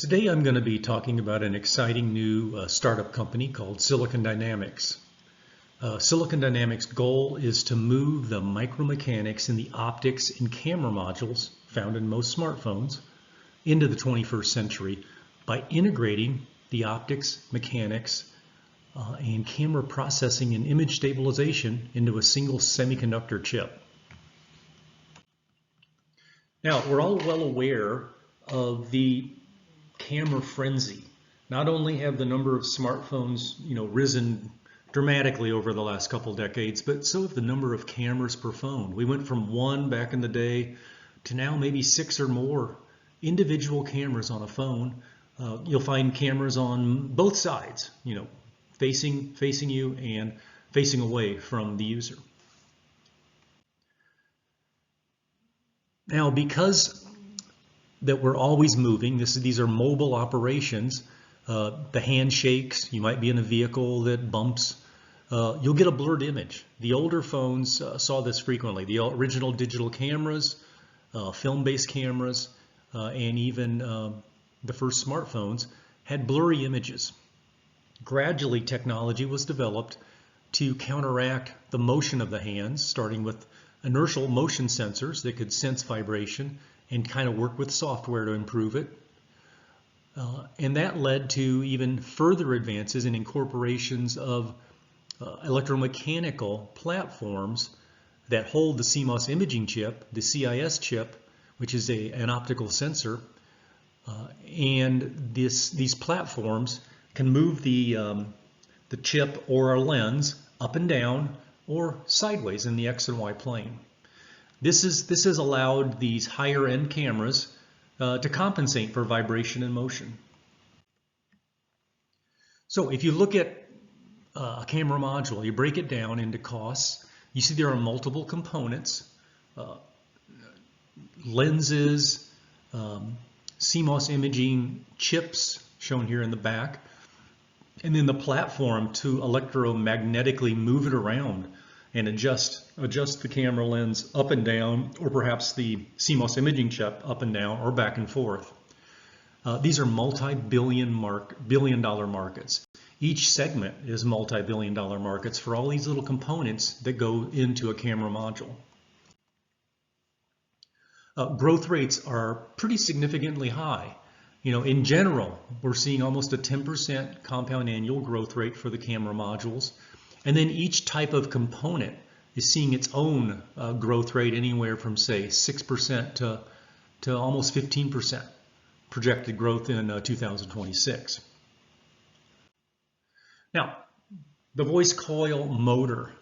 Today I'm going to be talking about an exciting new startup company called Silicon Dynamics. Silicon Dynamics' goal is to move the micromechanics and the optics and camera modules found in most smartphones into the 21st century by integrating the optics, mechanics, and camera processing and image stabilization into a single semiconductor chip. Now, we're all well aware of the camera frenzy. Not only have the number of smartphones, risen dramatically over the last couple decades, but so have the number of cameras per phone. We went from one back in the day to now maybe 6 or more individual cameras on a phone. You'll find cameras on both sides, facing you and facing away from the user. Now, because that we're always moving, these are mobile operations, the handshakes, you might be in a vehicle that bumps, you'll get a blurred image. The older phones saw this frequently. The original digital cameras, film-based cameras, and even the first smartphones had blurry images. Gradually, technology was developed to counteract the motion of the hands, starting with inertial motion sensors that could sense vibration and kind of work with software to improve it. And that led to even further advances in incorporations of electromechanical platforms that hold the CMOS imaging chip, the CIS chip, which is an optical sensor. And these platforms can move the chip or a lens up and down or sideways in the X and Y plane. This has allowed these higher end cameras to compensate for vibration and motion. So if you look at a camera module, you break it down into costs, you see there are multiple components, lenses, CMOS imaging chips shown here in the back, and then the platform to electromagnetically move it around and adjust the camera lens up and down, or perhaps the CMOS imaging chip up and down, or back and forth. These are multi-billion dollar markets. Each segment is multi-billion dollar markets for all these little components that go into a camera module. Growth rates are pretty significantly high. In general, we're seeing almost a 10% compound annual growth rate for the camera modules. And then each type of component is seeing its own growth rate anywhere from, say, 6% to almost 15% projected growth in 2026. Now, the voice coil motor,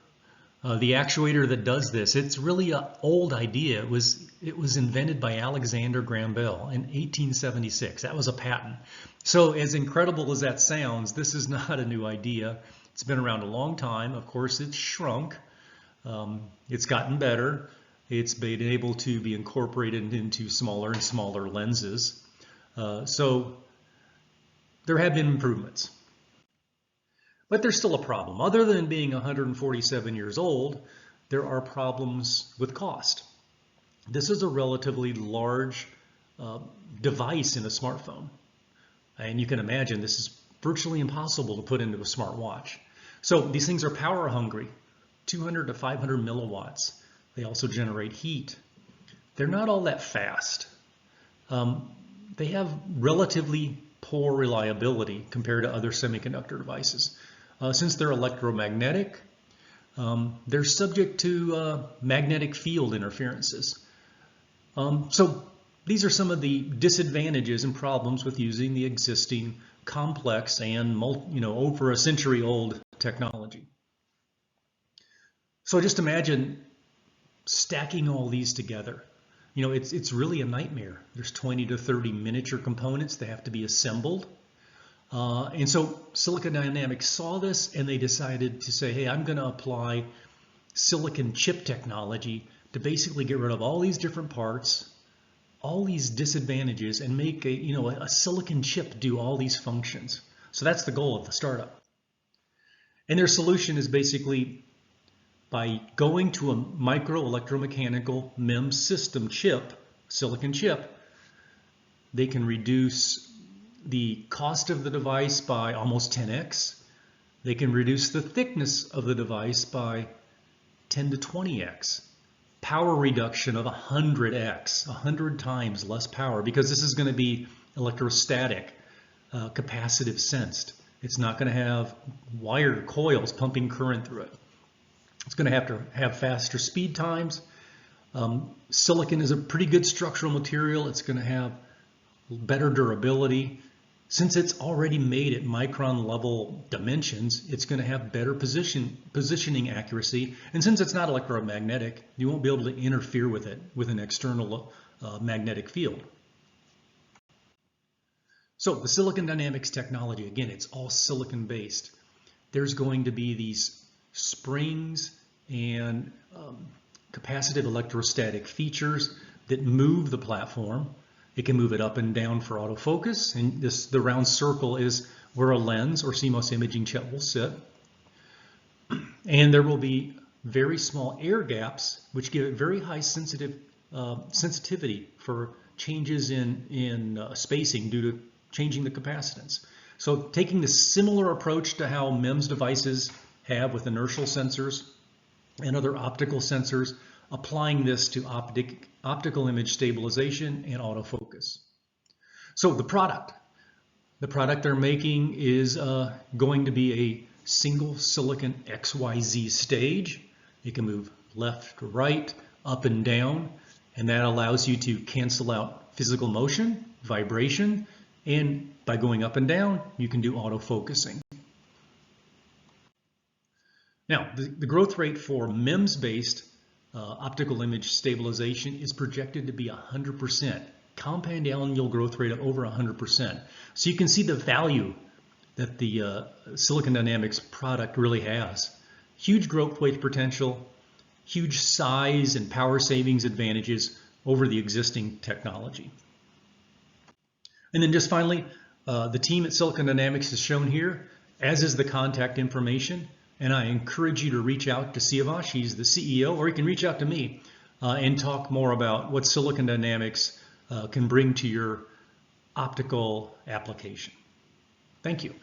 the actuator that does this, it's really an old idea. It was invented by Alexander Graham Bell in 1876. That was a patent. So as incredible as that sounds, this is not a new idea. It's been around a long time. Of course, it's shrunk. It's gotten better. It's been able to be incorporated into smaller and smaller lenses. So there have been improvements. But there's still a problem. Other than being 147 years old, there are problems with cost. This is a relatively large device in a smartphone. And you can imagine this is virtually impossible to put into a smartwatch. So these things are power hungry, 200 to 500 milliwatts. They also generate heat. They're not all that fast. They have relatively poor reliability compared to other semiconductor devices. Since they're electromagnetic, they're subject to magnetic field interferences. So these are some of the disadvantages and problems with using the existing complex and over a century old technology. So just imagine stacking all these together. It's really a nightmare. There's 20 to 30 miniature components that have to be assembled. And so Silicon Dynamics saw this and they decided to say, hey, I'm going to apply silicon chip technology to basically get rid of all these different parts, all these disadvantages, and make a silicon chip do all these functions. So that's the goal of the startup. And their solution is basically by going to a micro electromechanical MEMS system chip, silicon chip, they can reduce the cost of the device by almost 10x. They can reduce the thickness of the device by 10 to 20x. Power reduction of 100x, 100 times less power, because this is going to be electrostatic, capacitive sensed. It's not going to have wire coils pumping current through it. It's going to have faster speed times. Silicon is a pretty good structural material. It's going to have better durability. Since it's already made at micron level dimensions, it's going to have better positioning accuracy. And since it's not electromagnetic, you won't be able to interfere with it with an external magnetic field. So the Silicon Dynamics technology, again, it's all silicon based. There's going to be these springs and capacitive electrostatic features that move the platform. It can move it up and down for autofocus, and the round circle is where a lens or CMOS imaging chip will sit. And there will be very small air gaps, which give it very high sensitivity for changes in spacing due to changing the capacitance. So taking the similar approach to how MEMS devices have with inertial sensors and other optical sensors, applying this to optical image stabilization and autofocus. So the product they're making is going to be a single silicon XYZ stage. It can move left to right, up and down, and that allows you to cancel out physical motion, vibration, and by going up and down, you can do autofocusing. Now, the growth rate for MEMS-based optical image stabilization is projected to be 100%, compound annual growth rate of over 100%. So you can see the value that the Silicon Dynamics product really has. Huge growth rate potential, huge size and power savings advantages over the existing technology. And then just finally, the team at Silicon Dynamics is shown here, as is the contact information. And I encourage you to reach out to Siavash, he's the CEO, or you can reach out to me and talk more about what Silicon Dynamics can bring to your optical application. Thank you.